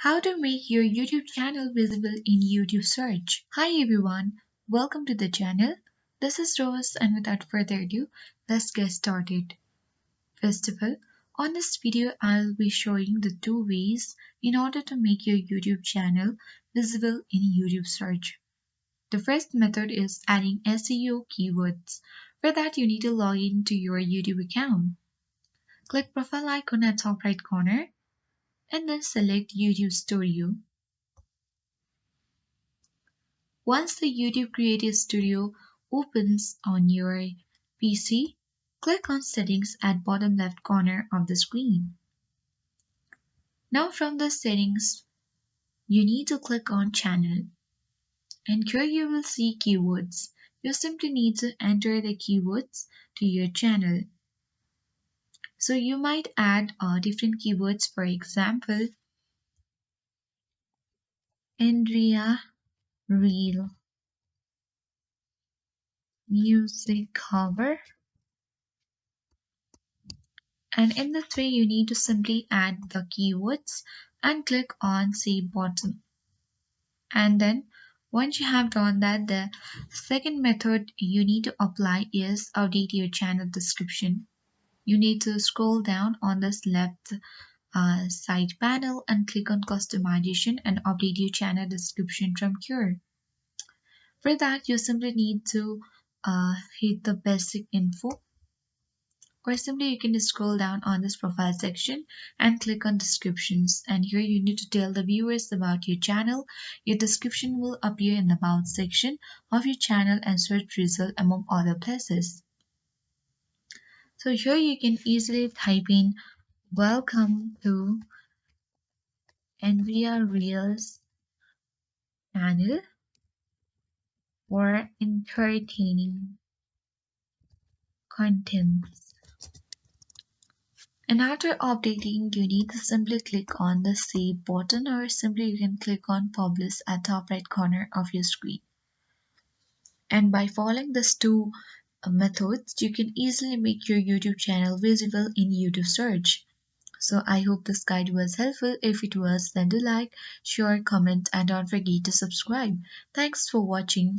How to make your YouTube channel visible in YouTube search. Hi everyone, welcome to the channel. This is Rose and without further ado, let's get started. First of all, on this video I'll be showing the two ways in order to make your YouTube channel visible in YouTube search. The first method is adding SEO keywords. For that you need to log into your YouTube account. Click profile icon at top right corner and then select YouTube Studio. Once the YouTube Creative Studio opens on your PC, click on Settings at bottom left corner of the screen. Now from the settings, you need to click on Channel. And here you will see keywords. You simply need to enter the keywords to your channel. So you might add different keywords, for example, Andrea Reel music cover. And in this way, you need to simply add the keywords and click on Save button. And then once you have done that, the second method you need to apply is update your channel description. You need to scroll down on this left side panel and click on customization and update your channel description from here. For that, you simply need to hit the basic info, or simply you can scroll down on this profile section and click on descriptions, and here you need to tell the viewers about your channel. Your description will appear in the about section of your channel and search result among other places. So here you can easily type in welcome to Nvidia Reels channel for entertaining contents. And after updating, you need to simply click on the Save button, or simply you can click on Publish at top right corner of your screen. And by following these two methods, you can easily make your YouTube channel visible in YouTube search. So I hope this guide was helpful. If it was, then do like, share, comment, and don't forget to subscribe. Thanks for watching.